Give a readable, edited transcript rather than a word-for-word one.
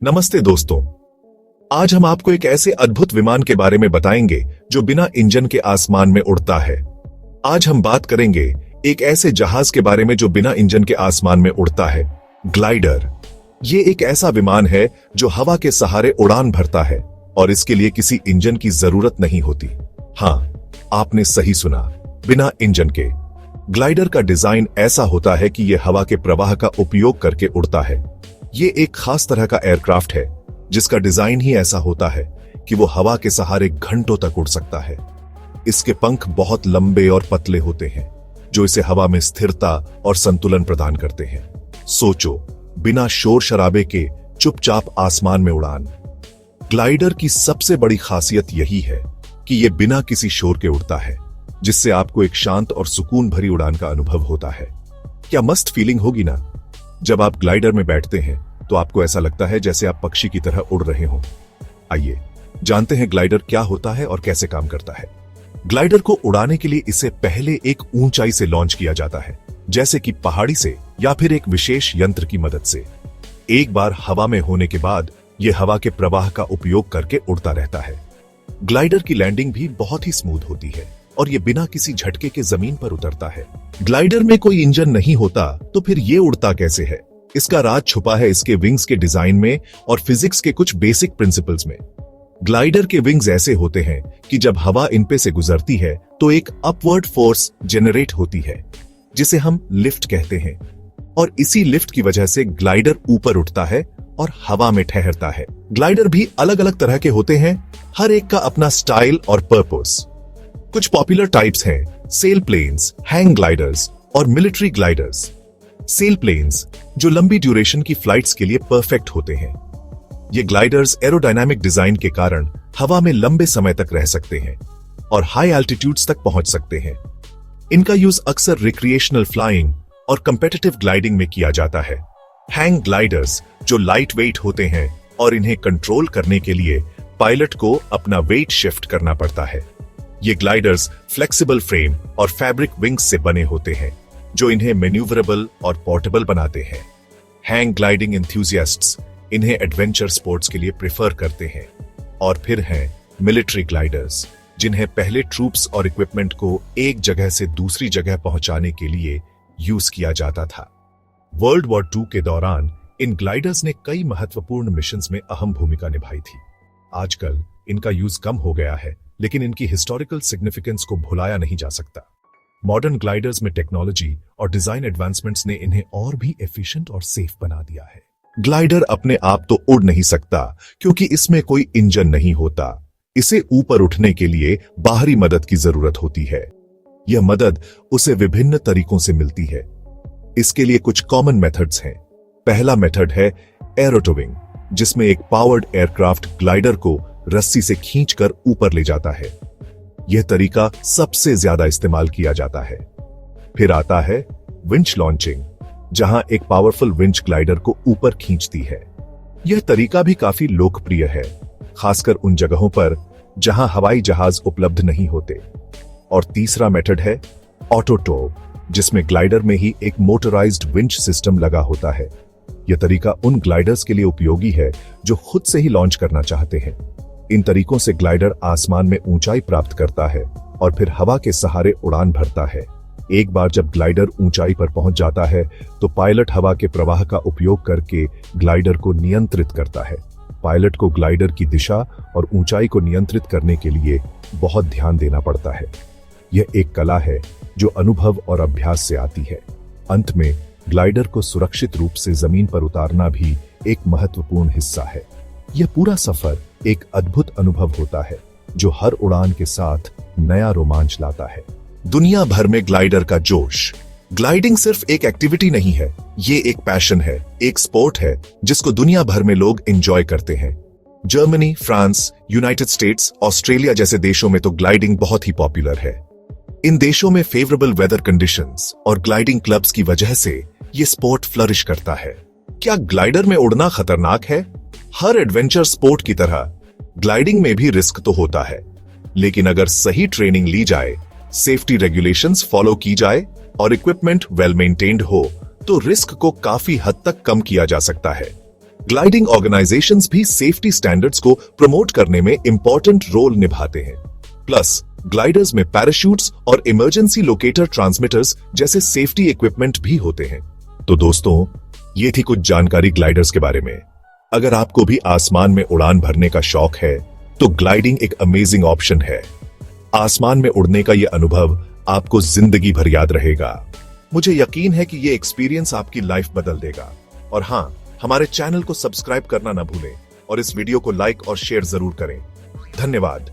नमस्ते दोस्तों। आज हम आपको एक ऐसे अद्भुत विमान के बारे में बताएंगे जो बिना इंजन के आसमान में उड़ता है। आज हम बात करेंगे एक ऐसे जहाज के बारे में जो बिना इंजन के आसमान में उड़ता है, ग्लाइडर। ये एक ऐसा विमान है जो हवा के सहारे उड़ान भरता है और इसके लिए किसी इंजन की जरूरत नहीं होती। हाँ, आपने सही सुना, बिना इंजन के। ग्लाइडर का डिजाइन ऐसा होता है कि यह हवा के प्रवाह का उपयोग करके उड़ता है। ये एक खास तरह का एयरक्राफ्ट है जिसका डिजाइन ही ऐसा होता है कि वो हवा के सहारे घंटों तक उड़ सकता है। इसके पंख बहुत लंबे और पतले होते हैं जो इसे हवा में स्थिरता और संतुलन प्रदान करते हैं। सोचो, बिना शोर शराबे के चुपचाप आसमान में उड़ान। ग्लाइडर की सबसे बड़ी खासियत यही है कि यह बिना किसी शोर के उड़ता है, जिससे आपको एक शांत और सुकून भरी उड़ान का अनुभव होता है। क्या मस्त फीलिंग होगी ना। जब आप ग्लाइडर में बैठते हैं तो आपको ऐसा लगता है जैसे आप पक्षी की तरह उड़ रहे हों। आइए जानते हैं ग्लाइडर क्या होता है और कैसे काम करता है। ग्लाइडर को उड़ाने के लिए इसे पहले एक ऊंचाई से लॉन्च किया जाता है, जैसे कि पहाड़ी से या फिर एक विशेष यंत्र की मदद से। एक बार हवा में होने के बाद यह हवा के प्रवाह का उपयोग करके उड़ता रहता है। ग्लाइडर की लैंडिंग भी बहुत ही स्मूथ होती है और ये बिना किसी झटके के जमीन पर उतरता है। ग्लाइडर में कोई इंजन नहीं होता तो फिर ये उड़ता कैसे है? इसका राज छुपा है इसके विंग्स के डिजाइन में और फिजिक्स के कुछ बेसिक प्रिंसिपल्स में। ग्लाइडर के विंग्स ऐसे होते हैं कि जब हवा इन पे से गुजरती है तो एक अपवर्ड फोर्स जनरेट होती है जिसे हम लिफ्ट कहते हैं, और इसी लिफ्ट की वजह से ग्लाइडर ऊपर उठता है और हवा में ठहरता है। ग्लाइडर भी अलग अलग तरह के होते हैं, हर एक का अपना स्टाइल और पर्पस। कुछ पॉपुलर टाइप्स हैं सेल प्लेन्स, हैंग ग्लाइडर्स और मिलिट्री ग्लाइडर्स। सेल प्लेन्स जो लंबी ड्यूरेशन की फ्लाइट्स के लिए परफेक्ट होते हैं। ये ग्लाइडर्स एरोडायनामिक डिजाइन के कारण हवा में लंबे समय तक रह सकते हैं और हाई एल्टीट्यूड्स तक पहुंच सकते हैं। इनका यूज अक्सर रिक्रिएशनल फ्लाइंग और कंपेटिटिव ग्लाइडिंग में किया जाता है। हैंग ग्लाइडर्स जो लाइट वेट होते हैं और इन्हें कंट्रोल करने के लिए पायलट को अपना वेट शिफ्ट करना पड़ता है। ये ग्लाइडर्स फ्लेक्सिबल फ्रेम और फैब्रिक विंग्स से बने होते हैं जो इन्हें मैन्यूवरेबल और पोर्टेबल बनाते हैं। हैंग ग्लाइडिंग एंथुसियास्ट्स इन्हें एडवेंचर स्पोर्ट्स के लिए प्रेफर करते हैं। और फिर हैं मिलिट्री ग्लाइडर्स, जिन्हें पहले ट्रूप्स और इक्विपमेंट को एक जगह से दूसरी जगह पहुंचाने के लिए यूज किया जाता था। वर्ल्ड वॉर II के दौरान इन ग्लाइडर्स ने कई महत्वपूर्ण मिशंस में अहम भूमिका निभाई थी। आजकल इनका यूज कम हो गया है, लेकिन इनकी हिस्टोरिकल सिग्निफिकेंस को भुलाया नहीं जा सकता। मॉडर्न ग्लाइडर्स में टेक्नोलॉजी और डिजाइन एडवांसमेंट्स ने इन्हें और भी एफिशिएंट और सेफ बना दिया है। ग्लाइडर अपने आप तो उड़ नहीं सकता क्योंकि इसमें कोई इंजन नहीं होता। इसे ऊपर उठने के लिए बाहरी मदद की जरूरत होती है। यह मदद उसे विभिन्न तरीकों से मिलती है। इसके लिए कुछ कॉमन मेथड्स हैं। पहला मेथड है एरोटोविंग, जिसमें एक पावर्ड एयरक्राफ्ट ग्लाइडर को रस्सी से खींचकर ऊपर ले जाता है। यह तरीका सबसे ज्यादा इस्तेमाल किया जाता है। फिर आता है विंच लॉन्चिंग, जहां एक पावरफुल विंच ग्लाइडर को ऊपर खींचती है। यह तरीका भी काफी लोकप्रिय है, खासकर उन जगहों पर जहां हवाई जहाज उपलब्ध नहीं होते। और तीसरा मेथड है ऑटो टो, जिसमें ग्लाइडर में ही एक मोटराइज्ड विंच सिस्टम लगा होता है। यह तरीका उन ग्लाइडर्स के लिए उपयोगी है जो खुद से ही लॉन्च करना चाहते हैं। इन तरीकों से ग्लाइडर आसमान में ऊंचाई प्राप्त करता है और फिर हवा के सहारे उड़ान भरता है। एक बार जब ग्लाइडर ऊंचाई पर पहुंच जाता है तो पायलट हवा के प्रवाह का उपयोग करके ग्लाइडर को नियंत्रित करता है। पायलट को ग्लाइडर की दिशा और ऊंचाई को नियंत्रित करने के लिए बहुत ध्यान देना पड़ता है। यह एक कला है जो अनुभव और अभ्यास से आती है। अंत में ग्लाइडर को सुरक्षित रूप से जमीन पर उतारना भी एक महत्वपूर्ण हिस्सा है। यह पूरा सफर एक अद्भुत अनुभव होता है जो हर उड़ान के साथ नया रोमांच लाता है। दुनिया भर में ग्लाइडर का जोश। ग्लाइडिंग सिर्फ एक एक्टिविटी नहीं है, ये एक पैशन है, एक स्पोर्ट है जिसको दुनिया भर में लोग एंजॉय करते हैं। Germany, France, United states, Australia जैसे देशों में तो ग्लाइडिंग बहुत ही पॉपुलर है। इन देशों में फेवरेबल वेदर कंडीशंस और ग्लाइडिंग क्लब्स की वजह से ये स्पोर्ट फ्लरिश करता है। क्या ग्लाइडर में उड़ना खतरनाक है? हर एडवेंचर स्पोर्ट की तरह ग्लाइडिंग में भी रिस्क तो होता है, लेकिन अगर सही ट्रेनिंग ली जाए, सेफ्टी रेगुलेशंस फॉलो की जाए और इक्विपमेंट वेल मेंटेन्ड हो तो रिस्क को काफी हद तक कम किया जा सकता है। ग्लाइडिंग ऑर्गेनाइजेशंस भी सेफ्टी स्टैंडर्ड्स को प्रमोट करने में इंपॉर्टेंट रोल निभाते हैं। प्लस ग्लाइडर्स में पैराशूट्स और इमरजेंसी लोकेटर ट्रांसमिटर्स जैसे सेफ्टी इक्विपमेंट भी होते हैं। तो दोस्तों, ये थी कुछ जानकारी ग्लाइडर्स के बारे में। अगर आपको भी आसमान में उड़ान भरने का शौक है तो ग्लाइडिंग एक अमेजिंग ऑप्शन है। आसमान में उड़ने का यह अनुभव आपको जिंदगी भर याद रहेगा। मुझे यकीन है कि यह एक्सपीरियंस आपकी लाइफ बदल देगा। और हां, हमारे चैनल को सब्सक्राइब करना ना भूलें और इस वीडियो को लाइक और शेयर जरूर करें। धन्यवाद।